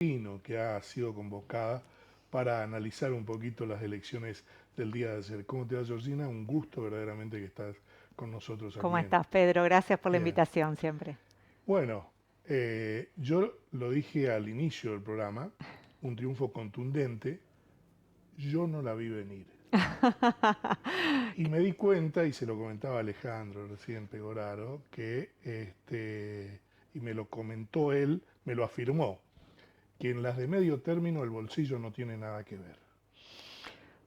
que ha sido convocada para analizar un poquito las elecciones del día de ayer. ¿Cómo te va, Georgina? Un gusto verdaderamente que estás con nosotros ¿Cómo aquí en... estás, Pedro? Gracias por la Bien. invitación siempre. Bueno, yo lo dije al inicio del programa, un triunfo contundente, yo no la vi venir. Y me di cuenta, y se lo comentaba Alejandro recién Pegoraro, y me lo comentó él, me lo afirmó, que en las de medio término el bolsillo no tiene nada que ver.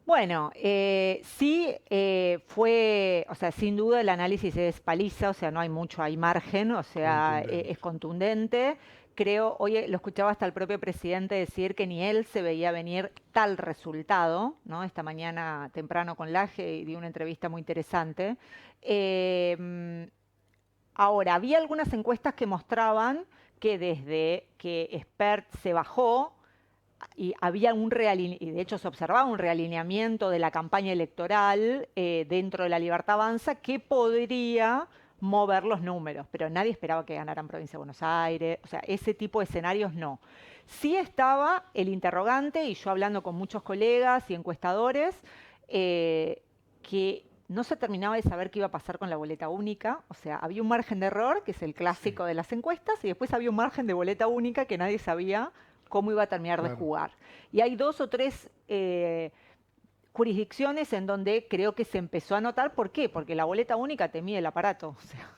Bueno, sí fue, o sea, sin duda el análisis es paliza, o sea, no hay mucho, hay margen, o sea, es Contundente. contundente. Creo, hoy lo escuchaba hasta el propio presidente decir que ni él se veía venir tal resultado, ¿no? Esta mañana temprano con Laje y di una entrevista muy interesante. Eh, Ahora, había algunas encuestas que mostraban que desde que Spert se bajó, y había y de hecho se observaba un realineamiento de la campaña electoral dentro de la Libertad Avanza que podría mover los números, pero nadie esperaba que ganaran Provincia de Buenos Aires, o sea, ese tipo de escenarios no. Sí estaba el interrogante, y yo hablando con muchos colegas y encuestadores, que no se terminaba de saber qué iba a pasar con la boleta única, o sea, había un margen de error, que es el Sí, clásico de las encuestas, y después había un margen de boleta única que nadie sabía cómo iba a terminar de claro. jugar. Y hay dos o tres jurisdicciones en donde creo que se empezó a notar. ¿Por qué? Porque la boleta única te mide el aparato. O sea,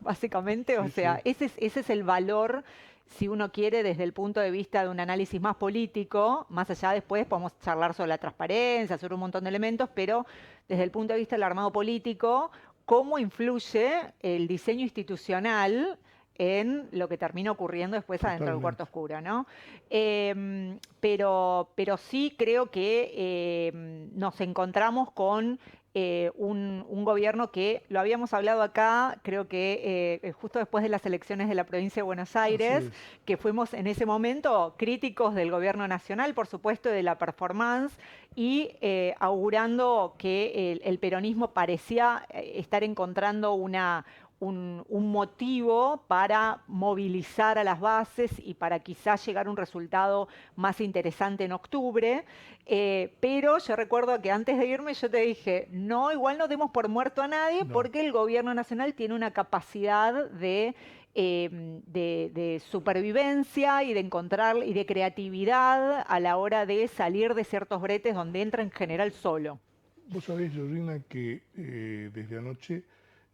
básicamente, o Sí, sea, sí, ese es el valor, si uno quiere, desde el punto de vista de un análisis más político. Más allá después podemos charlar sobre la transparencia, sobre un montón de elementos, pero desde el punto de vista del armado político, cómo influye el diseño institucional en lo que termina ocurriendo después adentro del cuarto totalmente. oscuro, ¿no? Pero sí creo que nos encontramos con un gobierno que lo habíamos hablado acá, creo que justo después de las elecciones de la provincia de Buenos Así Aires, es. que fuimos en ese momento críticos del gobierno nacional, por supuesto, de la performance, y augurando que el peronismo parecía estar encontrando un motivo para movilizar a las bases y para quizás llegar a un resultado más interesante en octubre. Pero yo recuerdo que antes de irme yo te dije, no, igual no demos por muerto a nadie No. porque el gobierno nacional tiene una capacidad de supervivencia y de encontrar y de creatividad a la hora de salir de ciertos bretes donde entra en general solo. Vos sabés, Georgina, que desde anoche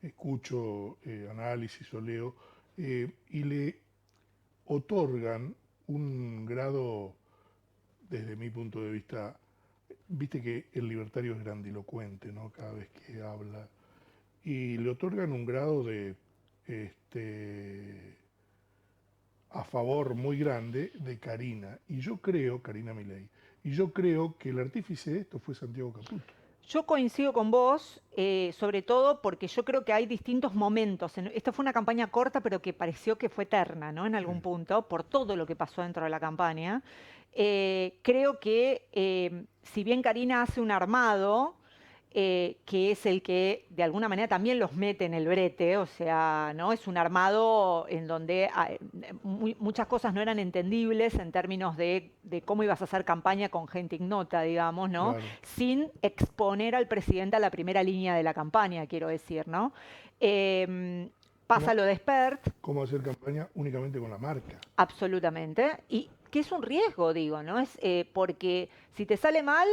escucho análisis o leo y le otorgan un grado, desde mi punto de vista, viste que el libertario es grandilocuente, ¿no? Cada vez que habla. Y le otorgan un grado de este, a favor muy grande de Karina. Y yo creo, Karina Milei, y yo creo que el artífice de esto fue Santiago Caputo. Yo coincido con vos, sobre todo porque yo creo que hay distintos momentos. Esta fue una campaña corta, pero que pareció que fue eterna, ¿no? En Sí, algún punto, por todo lo que pasó dentro de la campaña. Creo que, si bien Karina hace un armado, que es el que de alguna manera también los mete en el brete, o sea, ¿no? Es un armado en donde muchas cosas no eran entendibles en términos de cómo ibas a hacer campaña con gente ignota, digamos, ¿no? claro. Sin exponer al presidente a la primera línea de la campaña, quiero decir, ¿no? Pasa ¿Cómo, lo de Spert, cómo hacer campaña únicamente con la marca? absolutamente, y que es un riesgo, digo, ¿no? Es porque si te sale mal,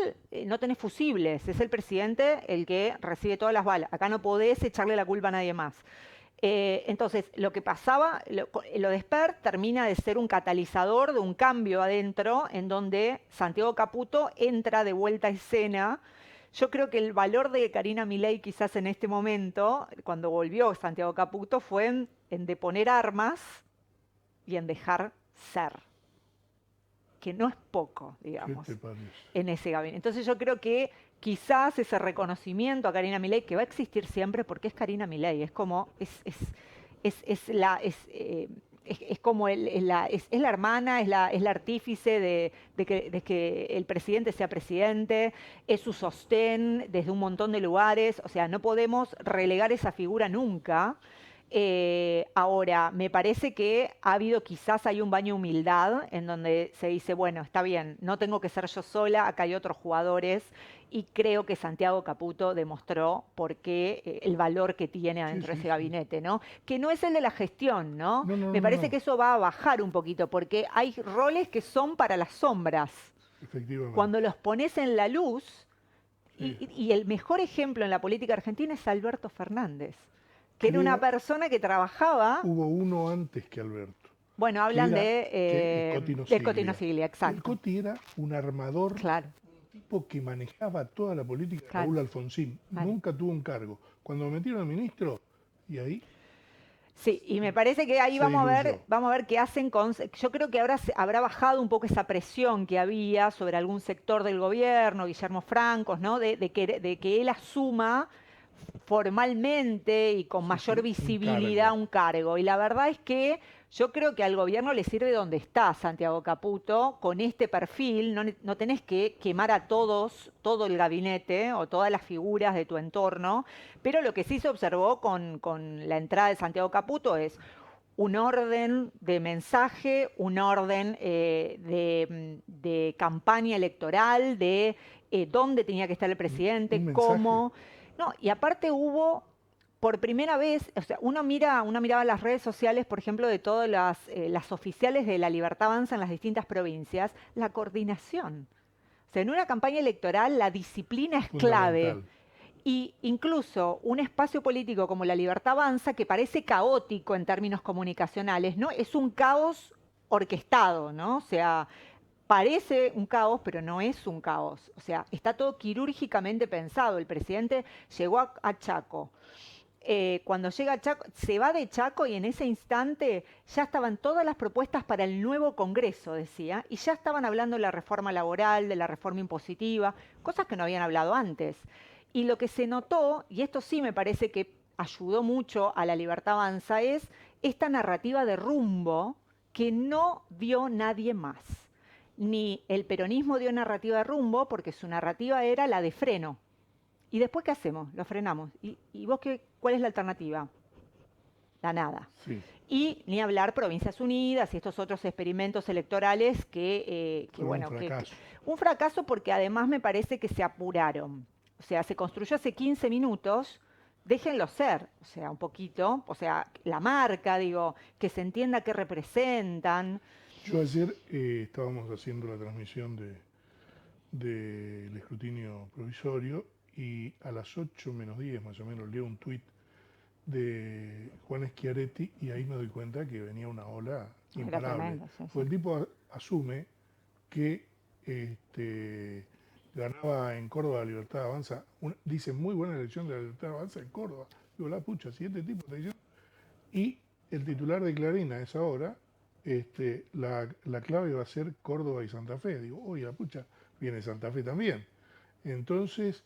no tenés fusibles, es el presidente el que recibe todas las balas. Acá no podés echarle la culpa a nadie más. Entonces, lo que pasaba, lo de Spert termina de ser un catalizador de un cambio adentro, en donde Santiago Caputo entra de vuelta a escena. Yo creo que el valor de Karina Milei quizás en este momento, cuando volvió Santiago Caputo, fue en deponer armas y en dejar ser, que no es poco, ¿Qué digamos, te parece? en ese gabinete. Entonces yo creo que quizás ese reconocimiento a Karina Milei, que va a existir siempre porque es Karina Milei, es como, es la, es como es la hermana, es la artífice de que el presidente sea presidente, es su sostén desde un montón de lugares, o sea, no podemos relegar esa figura nunca. Ahora, me parece que ha habido quizás hay un baño de humildad en donde se dice, bueno, está bien, no tengo que ser yo sola, acá hay otros jugadores y creo que Santiago Caputo demostró por qué el valor que tiene Sí, adentro de sí, ese sí. gabinete, ¿no? Que no es el de la gestión, ¿no? No, no, Me no, parece que no, eso va a bajar un poquito porque hay roles que son para las sombras. efectivamente. Cuando los pones en la luz, Sí. y el mejor ejemplo en la política argentina es Alberto Fernández, que era una Creo, persona que trabajaba, hubo uno antes que Alberto, bueno, que hablan era que del Cotino Cotinociglia. Siglia, El exacto. Coti era un armador, Claro, un tipo que manejaba toda la política de claro, Raúl Alfonsín. claro. Nunca tuvo un cargo. Cuando lo metieron a ministro, y ahí Sí, y me parece que ahí se diluyó. vamos a ver qué hacen con. Yo creo que ahora habrá bajado un poco esa presión que había sobre algún sector del gobierno, Guillermo Francos, ¿no? De que él asuma formalmente y con Sí, mayor sí, un visibilidad cargo. un cargo. Y la verdad es que yo creo que al gobierno le sirve donde está Santiago Caputo, con este perfil, no, no tenés que quemar a todos, todo el gabinete o todas las figuras de tu entorno, pero lo que sí se observó con la entrada de Santiago Caputo es un orden de mensaje, un orden de campaña electoral, de dónde tenía que estar el Un presidente, mensaje. cómo. No, y aparte hubo, por primera vez, o sea, uno miraba las redes sociales, por ejemplo, de todas las oficiales de la Libertad Avanza en las distintas provincias, la coordinación. O sea, en una campaña electoral la disciplina es clave. Fundamental. Y incluso un espacio político como la Libertad Avanza, que parece caótico en términos comunicacionales, ¿no? Es un caos orquestado, ¿no? O sea, parece un caos, pero no es un caos. O sea, está todo quirúrgicamente pensado. El presidente llegó a Chaco. Cuando llega a Chaco, se va de Chaco y en ese instante ya estaban todas las propuestas para el nuevo Congreso, decía, y ya estaban hablando de la reforma laboral, de la reforma impositiva, cosas que no habían hablado antes. Y lo que se notó, y esto sí me parece que ayudó mucho a la Libertad Avanza, es esta narrativa de rumbo que no dio nadie más. Ni el peronismo dio narrativa de rumbo, porque su narrativa era la de freno. ¿Y después qué hacemos? Lo frenamos. ¿Y vos cuál es la alternativa? La nada. Sí, Y ni hablar Provincias Unidas y estos otros experimentos electorales fueron un fracaso. un fracaso porque además me parece que se apuraron. O sea, se construyó hace 15 minutos, déjenlo ser, o sea, un poquito, o sea, la marca, digo, que se entienda qué representan. Yo ayer estábamos haciendo la transmisión del escrutinio provisorio y a las 8 menos 10 más o menos leo un tuit de Juan Schiaretti y ahí me doy cuenta que venía una ola Era imparable. tremendo, sí, sí. Pues el tipo asume que ganaba en Córdoba la Libertad Avanza. Dice muy buena elección de la Libertad Avanza en Córdoba. Digo, la pucha, si este tipo está diciendo. Y el titular de Clarín a esa hora, la clave va a ser Córdoba y Santa Fe. Digo, oye, la pucha, viene Santa Fe también. Entonces,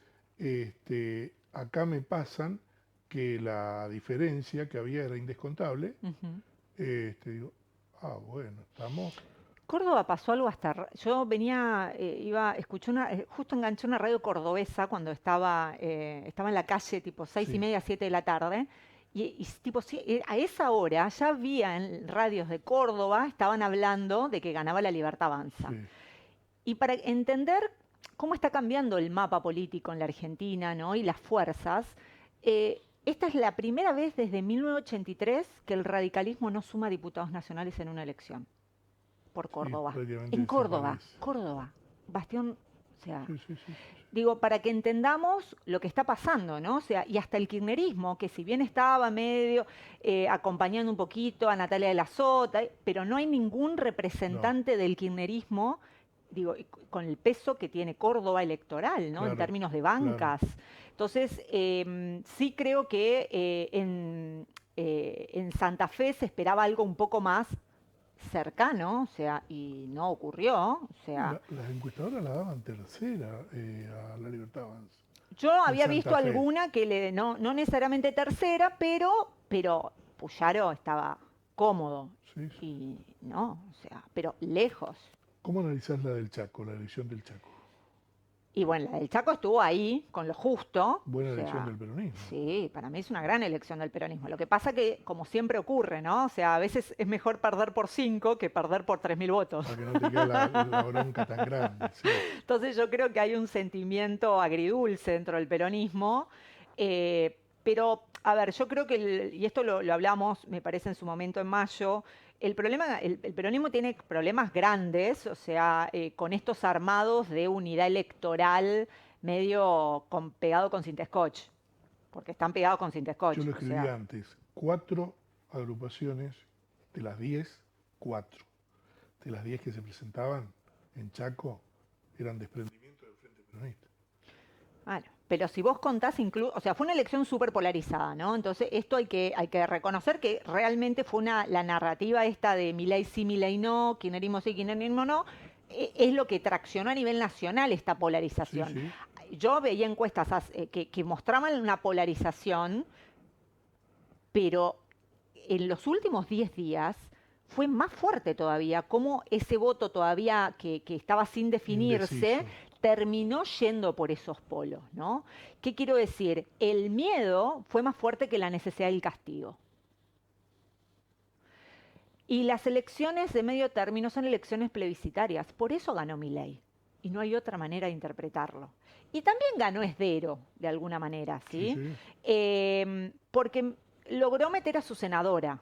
acá me pasan que la diferencia que había era indescontable. Ujú. Digo, bueno, estamos. Córdoba pasó algo yo venía, escuché justo enganché una radio cordobesa cuando estaba en la calle tipo seis y Sí, media, 7 de la tarde, y tipo, a esa hora ya había en radios de Córdoba, estaban hablando de que ganaba la Libertad Avanza. sí, Y para entender cómo está cambiando el mapa político en la Argentina, ¿no? Y las fuerzas, esta es la primera vez desde 1983 que el radicalismo no suma diputados nacionales en una elección por sí, Córdoba. prácticamente En Córdoba, desaparece. Córdoba, bastión, o sea, Sí, sí, sí, sí, digo, para que entendamos lo que está pasando, ¿no? O sea, y hasta el kirchnerismo, que si bien estaba medio acompañando un poquito a Natalia de la Sota, pero no hay ningún no, representante del kirchnerismo, digo, con el peso que tiene Córdoba electoral, ¿no? En claro, términos de claro. bancas. Entonces, sí creo que en Santa Fe se esperaba algo un poco más cercano, o sea, y no ocurrió, o sea, Las encuestadoras la daban tercera a la Libertad Avanza. yo En había visto Santa Fe. alguna no necesariamente tercera, pero Puyaro estaba cómodo Sí, sí. y no, o sea, pero lejos. ¿Cómo analizás la del Chaco, la elección del Chaco? Y bueno, la del Chaco estuvo ahí, con lo justo. Buena O elección sea, del peronismo. sí, para mí es una gran elección del peronismo. Lo que pasa que, como siempre ocurre, ¿no? O sea, a veces es mejor perder por 5 que perder por 3.000 votos. Para que no te quede la bronca tan grande, sí. Entonces yo creo que hay un sentimiento agridulce dentro del peronismo. Pero, a ver, yo creo que, y esto lo hablamos, me parece, en su momento en mayo, el peronismo tiene problemas grandes, o sea, con estos armados de unidad electoral medio pegado con Sintescoch, porque están pegados con Yo Sintescoch, lo o escribí sea, antes, 4 agrupaciones, de las 10, 4. De las 10 que se presentaban en Chaco, eran desprendimiento del Frente Peronista. bueno, pero si vos contás incluso, o sea, fue una elección súper polarizada, ¿no? Entonces, esto hay que reconocer que realmente fue la narrativa esta de Milei sí, Milei no, kirchnerismo sí, kirchnerismo no, es lo que traccionó a nivel nacional esta Sí, polarización. sí, Yo veía encuestas que mostraban una polarización, pero en los últimos 10 días fue más fuerte todavía, cómo ese voto todavía que estaba sin definirse indeciso. terminó yendo por esos polos, ¿no? ¿Qué quiero decir? El miedo fue más fuerte que la necesidad del castigo. Y las elecciones de medio término son elecciones plebiscitarias, por eso ganó Milei. Y no hay otra manera de interpretarlo. Y también ganó Esdero, de alguna manera, Sí, ¿sí? sí. Porque logró meter a su senadora.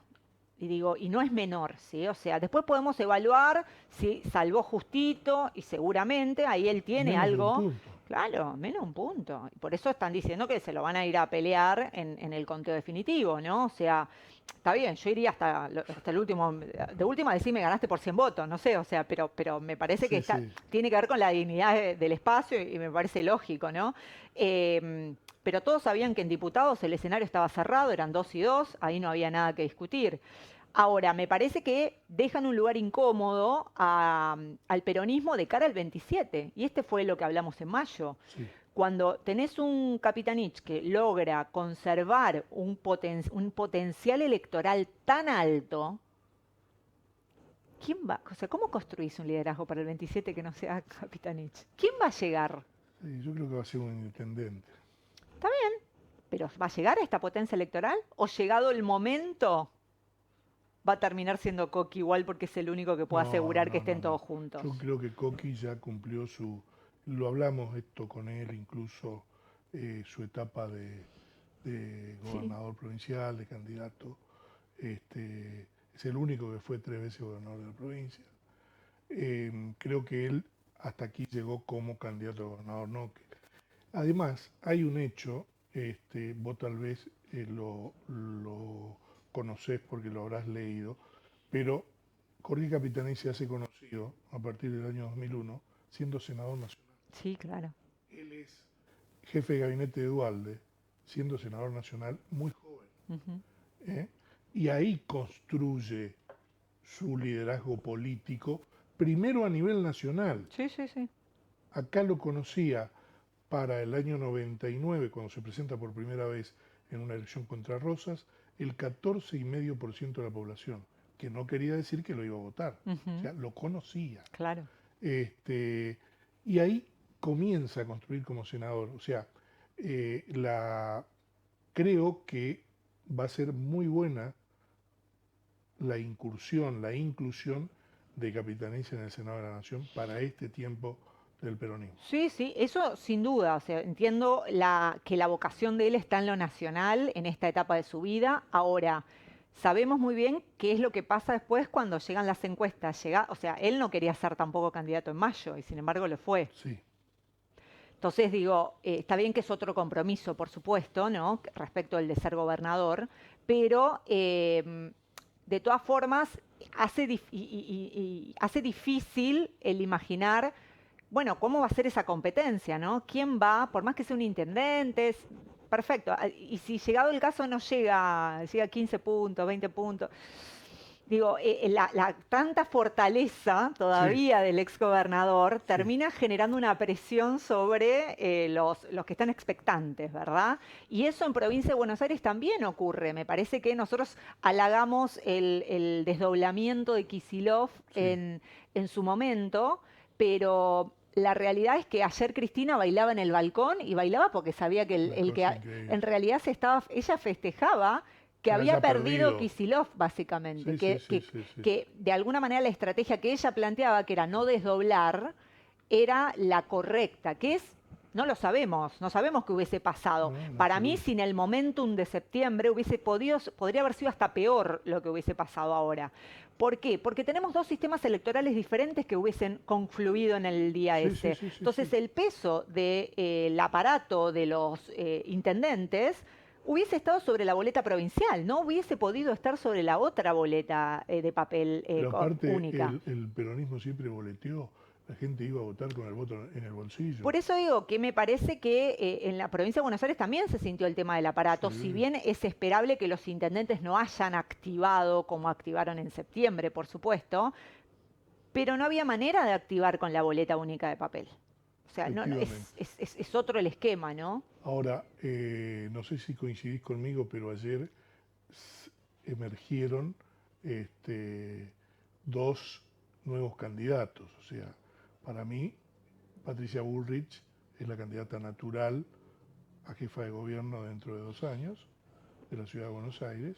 Y digo, y no es menor, ¿sí? O sea, después podemos evaluar si salvó justito y seguramente ahí él tiene Menos de un algo. punto. Claro, menos un punto. Y por eso están diciendo que se lo van a ir a pelear en el conteo definitivo, ¿no? O sea, está bien, yo iría hasta el último, de última decir me ganaste por 100 votos, no sé, o sea, pero me parece que Sí, sí. tiene que ver con la dignidad del espacio y me parece lógico, ¿no? Pero todos sabían que en diputados el escenario estaba cerrado, eran 2 y 2, ahí no había nada que discutir. Ahora, me parece que dejan un lugar incómodo al peronismo de cara al 27, y este fue lo que hablamos en mayo. Sí. Cuando tenés un Capitanich que logra conservar un potencial electoral tan alto, ¿quién va? O sea, ¿cómo construís un liderazgo para el 27 que no sea Capitanich? ¿Quién va a llegar? Sí, yo creo que va a ser un intendente. Está bien, pero ¿va a llegar a esta potencia electoral? ¿O llegado el momento va a terminar siendo Coqui igual porque es el único que puede No, asegurar que no, no, estén no. todos juntos? Yo creo que Coqui ya cumplió lo hablamos esto con él, incluso su etapa de Sí, gobernador provincial, de candidato. Es el único que fue 3 veces gobernador de la provincia. Creo que él hasta aquí llegó como candidato a gobernador, no. Además, hay un hecho, vos tal vez lo conocés porque lo habrás leído, pero Jorge Capitanich se hace conocido a partir del año 2001 siendo senador nacional. sí, claro. Él es jefe de gabinete de Duhalde, siendo senador nacional muy joven. Ujú. ¿Eh? Y ahí construye su liderazgo político, primero a nivel nacional. Sí, sí, sí. Acá lo conocía para el año 99, cuando se presenta por primera vez en una elección contra Rosas, el 14,5% de la población, que no quería decir que lo iba a votar, o Ujú. sea, lo conocía. Claro. Y ahí comienza a construir como senador, o sea, creo que va a ser muy buena la incursión, la inclusión de Capitanich en el Senado de la Nación para este tiempo del peronismo. Sí, sí, eso sin duda. O sea, entiendo que la vocación de él está en lo nacional, en esta etapa de su vida. Ahora, sabemos muy bien qué es lo que pasa después cuando llegan las encuestas. O sea, él no quería ser tampoco candidato en mayo y sin embargo lo fue. Sí, Entonces digo, está bien que es otro compromiso, por supuesto, ¿no? Respecto al de ser gobernador, pero de todas formas hace difícil el imaginar, bueno, cómo va a ser esa competencia, ¿no? ¿Quién va, por más que sea un intendente, perfecto, y si llegado el caso no llega a 15 puntos, 20 puntos, digo, la tanta fortaleza sí, todavía del exgobernador sí, termina generando una presión sobre los que están expectantes, ¿verdad? Y eso en provincia de Buenos Aires también ocurre. Me parece que nosotros halagamos el desdoblamiento de Kicillof sí. en su momento, pero la realidad es que ayer Cristina bailaba en el balcón y bailaba porque sabía que Una cosa increíble. en realidad ella festejaba que Que había haya perdido perdido. Kicillof, básicamente, Sí, sí, sí, sí, sí. que de alguna manera la estrategia que ella planteaba, que era no desdoblar, era la correcta, que es, no lo sabemos, no sabemos qué hubiese pasado. No, en Para mí, absoluto. sin el momentum de septiembre, podría haber sido hasta peor lo que hubiese pasado ahora. ¿Por qué? Porque tenemos dos sistemas electorales diferentes que hubiesen confluido en el día Sí, sí, ese. sí, sí, Entonces, sí. el peso del aparato de los intendentes hubiese estado sobre la boleta provincial, no hubiese podido estar sobre la otra boleta de papel Pero aparte, única. el peronismo siempre boleteó. La gente iba a votar con el voto en el bolsillo. Por eso digo que me parece que en la provincia de Buenos Aires también se sintió el tema del aparato, si Sí. bien es esperable que los intendentes no hayan activado como activaron en septiembre, por supuesto, pero no había manera de activar con la boleta única de papel. O sea, Efectivamente. es otro el esquema, ¿no? Ahora, no sé si coincidís conmigo, pero ayer emergieron este, dos nuevos candidatos. O sea, para mí, Patricia Bullrich es la candidata natural a jefa de gobierno dentro de 2 años de la ciudad de Buenos Aires,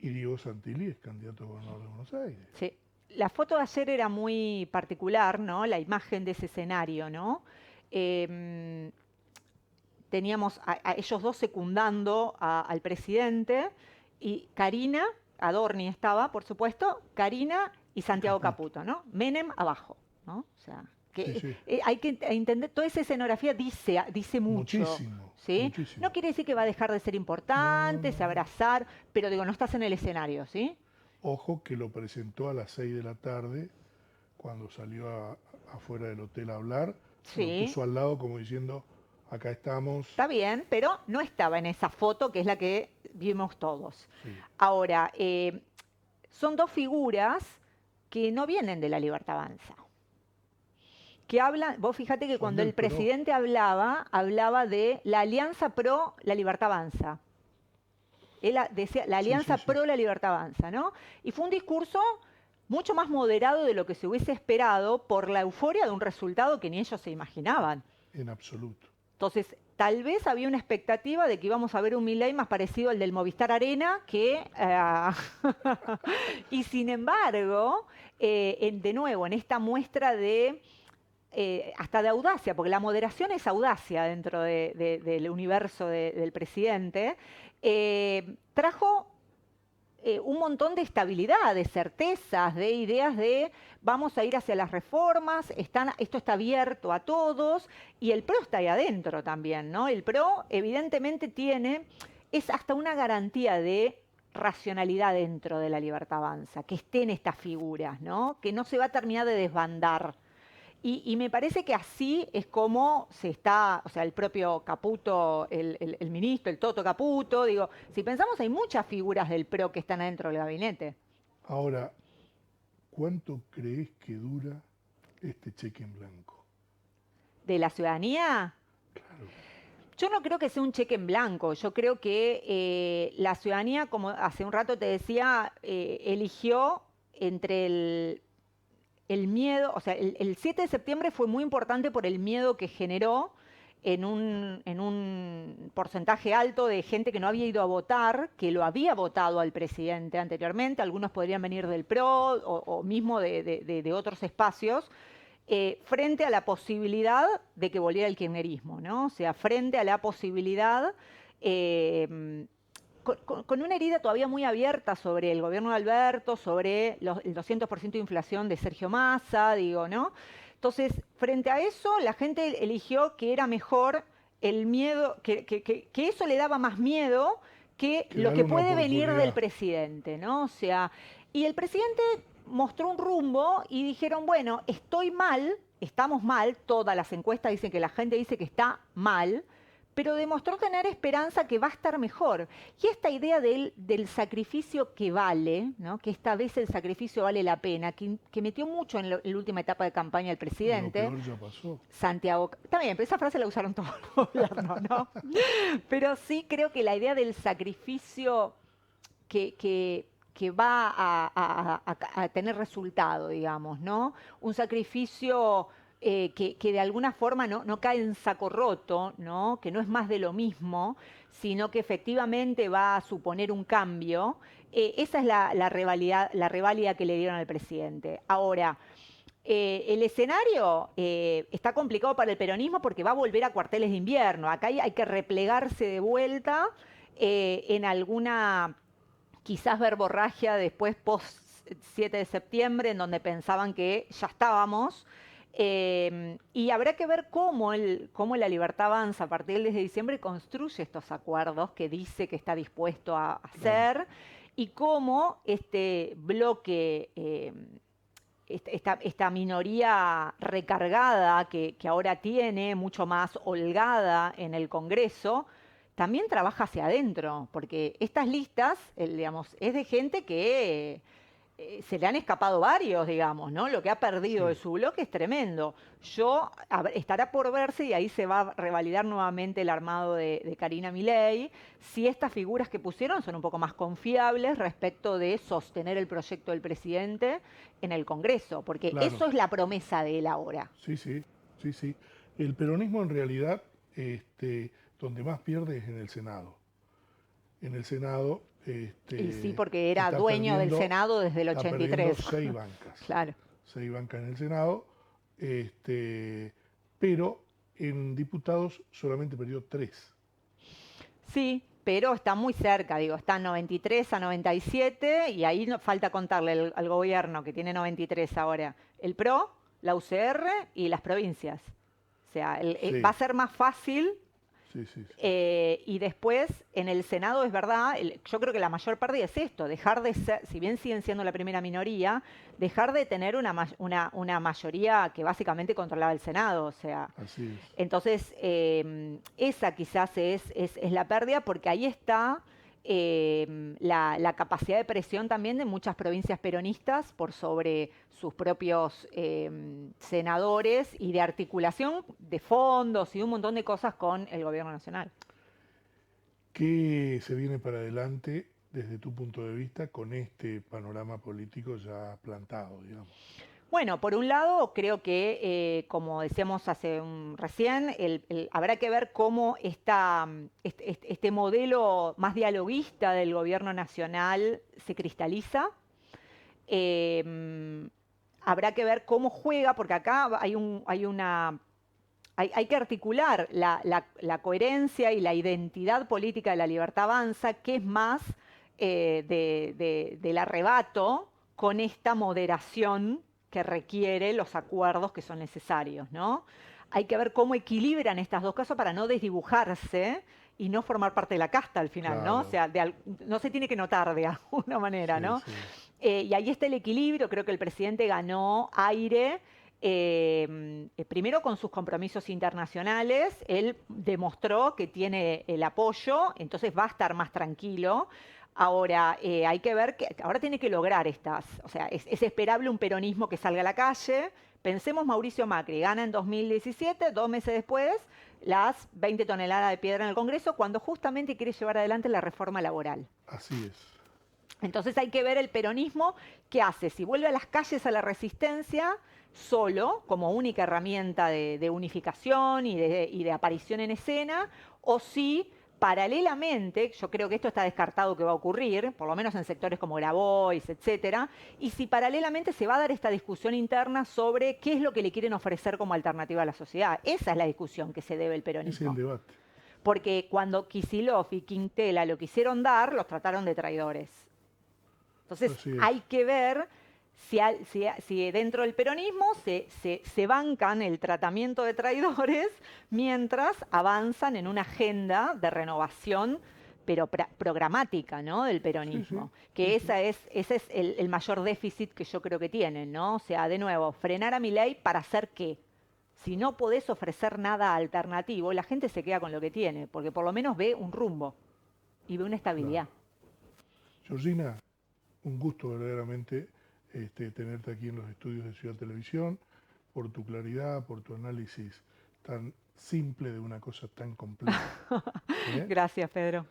y Diego Santilli es candidato a gobernador de Buenos Aires. Sí. La foto de ayer era muy particular, ¿no? La imagen de ese escenario, ¿no? Em, Teníamos a ellos dos secundando al presidente y Karina, Adorni estaba, por supuesto, Karina y Santiago Caputo. Caputo, ¿no? Menem abajo, ¿no? O sea, Sí, que sí. hay que entender, toda esa escenografía dice mucho, Muchísimo, ¿sí? No muchísimo. quiere decir que va a dejar de ser No, importante, no, se no. abrazar, pero digo, no estás en el escenario, ¿sí? Ojo que lo presentó a las 6 de la tarde, cuando salió afuera del hotel a hablar, se lo Sí, puso al lado como diciendo, acá estamos. está bien, pero no estaba en esa foto que es la que vimos todos. Sí, Ahora, son dos figuras que no vienen de la Libertad Avanza. Que hablan, vos fíjate que son cuando del el PRO. presidente hablaba de la Alianza Pro la Libertad Avanza. Él decía la Sí, sí, Alianza sí, Pro la Libertad Avanza, ¿no? Y fue un discurso mucho más moderado de lo que se hubiese esperado por la euforia de un resultado que ni ellos se imaginaban. en absoluto. Entonces, tal vez había una expectativa de que íbamos a ver un Milei más parecido al del Movistar Arena que... y sin embargo, de nuevo, en esta muestra de... hasta de audacia, porque la moderación es audacia dentro del universo del presidente, trajo un montón de estabilidad, de certezas, de ideas de vamos a ir hacia las reformas, esto está abierto a todos, y el PRO está ahí adentro también, ¿no? El PRO evidentemente es hasta una garantía de racionalidad dentro de la Libertad Avanza, que estén estas figuras, ¿no? Que no se va a terminar de desbandar. Y me parece que así es como se está, o sea, el propio Caputo, el ministro, el Toto Caputo, digo, si pensamos hay muchas figuras del PRO que están adentro del gabinete. Ahora, ¿cuánto crees que dura este cheque en blanco? De la ciudadanía, Claro, yo no creo que sea un cheque en blanco, yo creo que la ciudadanía, como hace un rato te decía, eligió entre el miedo, o sea, el 7 de septiembre fue muy importante por el miedo que generó en un porcentaje alto de gente que no había ido a votar, que lo había votado al presidente anteriormente, algunos podrían venir del PRO o mismo de otros espacios, frente a la posibilidad de que volviera el kirchnerismo, ¿no? O sea, frente a la posibilidad con una herida todavía muy abierta sobre el gobierno de Alberto, sobre el 200% de inflación de Sergio Massa, digo, ¿no? Entonces, frente a eso, la gente eligió que era mejor el miedo, que eso le daba más miedo que que lo darle que una puede venir del oportunidad. presidente, ¿no? O sea, y el presidente mostró un rumbo y dijeron, bueno, estoy mal, estamos mal, todas las encuestas dicen que la gente dice que está mal, pero demostró tener esperanza que va a estar mejor. Y esta idea del sacrificio que vale, ¿no? Que esta vez el sacrificio vale la pena, que metió mucho en la última etapa de campaña el Lo presidente, peor ya pasó. Santiago, también, pero esa frase la usaron todos los gobiernos, ¿no? Pero sí creo que la idea del sacrificio que va a tener resultado, digamos, ¿no? Un sacrificio que de alguna forma no cae en saco roto, ¿no? Que no es más de lo mismo, sino que efectivamente va a suponer un cambio. Esa es la reválida que le dieron al presidente. Ahora, el escenario está complicado para el peronismo porque va a volver a cuarteles de invierno. Acá hay que replegarse de vuelta en alguna quizás verborragia después post 7 de septiembre, en donde pensaban que ya estábamos. Y habrá que ver cómo la Libertad Avanza a partir del 10 de diciembre construye estos acuerdos que dice que está dispuesto a Claro. hacer y cómo este bloque, esta minoría recargada que ahora tiene, mucho más holgada en el Congreso, también trabaja hacia adentro, porque estas listas, digamos, es de gente que se le han escapado varios, digamos, ¿no? Lo que ha perdido de Sí. su bloque es tremendo. Estará por verse y ahí se va a revalidar nuevamente el armado de Karina Milei, si estas figuras que pusieron son un poco más confiables respecto de sostener el proyecto del presidente en el Congreso, porque Claro. eso es la promesa de él ahora. Sí, sí, sí, sí. El peronismo en realidad, donde más pierde es en el Senado. En el Senado, Y sí, porque era está dueño del perdiendo, Senado desde el está perdiendo 83. 6 bancas. Claro. 6 bancas en el Senado, pero en diputados solamente perdió 3. Sí, pero está muy cerca, digo, está 93 a 97 y ahí falta contarle al gobierno que tiene 93 ahora, el PRO, la UCR y las provincias. O sea, va a Sí, ser más fácil sí, sí, sí. y después en el Senado es verdad, yo creo que la mayor pérdida es esto, dejar de ser, si bien siguen siendo la primera minoría, dejar de tener una mayoría que básicamente controlaba el Senado. O sea, Así es. entonces, esa quizás es la pérdida porque ahí está la capacidad de presión también de muchas provincias peronistas por sobre sus propios senadores y de articulación de fondos y un montón de cosas con el gobierno nacional. ¿Qué se viene para adelante desde tu punto de vista con este panorama político ya plantado, digamos? Bueno, por un lado, creo que, como decíamos recién, habrá que ver cómo este modelo más dialoguista del gobierno nacional se cristaliza. Eh, Habrá que ver cómo juega, porque acá hay que articular la coherencia y la identidad política de la Libertad Avanza, que es más del arrebato con esta moderación que requiere los acuerdos que son necesarios, ¿no? Hay que ver cómo equilibran estas dos cosas para no desdibujarse y no formar parte de la casta al final, ¿no? O Claro, sea, no se tiene que notar de alguna manera, sí, ¿no? sí. Y ahí está el equilibrio, creo que el presidente ganó aire. Primero con sus compromisos internacionales, él demostró que tiene el apoyo, entonces va a estar más tranquilo. Ahora, hay que ver que ahora tiene que lograr o sea, es esperable un peronismo que salga a la calle. Pensemos Mauricio Macri, gana en 2017, 2 meses después, las 20 toneladas de piedra en el Congreso, cuando justamente quiere llevar adelante la reforma laboral. Así es. Entonces hay que ver el peronismo qué hace, si vuelve a las calles a la resistencia solo, como única herramienta de unificación y de aparición en escena, o si paralelamente, yo creo que esto está descartado que va a ocurrir, por lo menos en sectores como Grabois, etcétera, y si paralelamente se va a dar esta discusión interna sobre qué es lo que le quieren ofrecer como alternativa a la sociedad. Esa es la discusión que se debe el Ese es el peronismo. debate. Porque cuando Kicillof y Quintela lo quisieron dar, los trataron de traidores. Entonces Así es. hay que ver si dentro del peronismo se bancan el tratamiento de traidores mientras avanzan en una agenda de renovación, pero programática, ¿no? Del Sí, sí, peronismo. sí, Que sí. ese es el mayor déficit que yo creo que tienen, ¿no? O sea, de nuevo, frenar a Milei para hacer qué. Si no podés ofrecer nada alternativo, la gente se queda con lo que tiene, porque por lo menos ve un rumbo y ve una estabilidad. Claro. Georgina, un gusto verdaderamente tenerte aquí en los estudios de Ciudad Televisión, por tu claridad, por tu análisis tan simple de una cosa tan compleja. ¿Eh? Gracias, Pedro.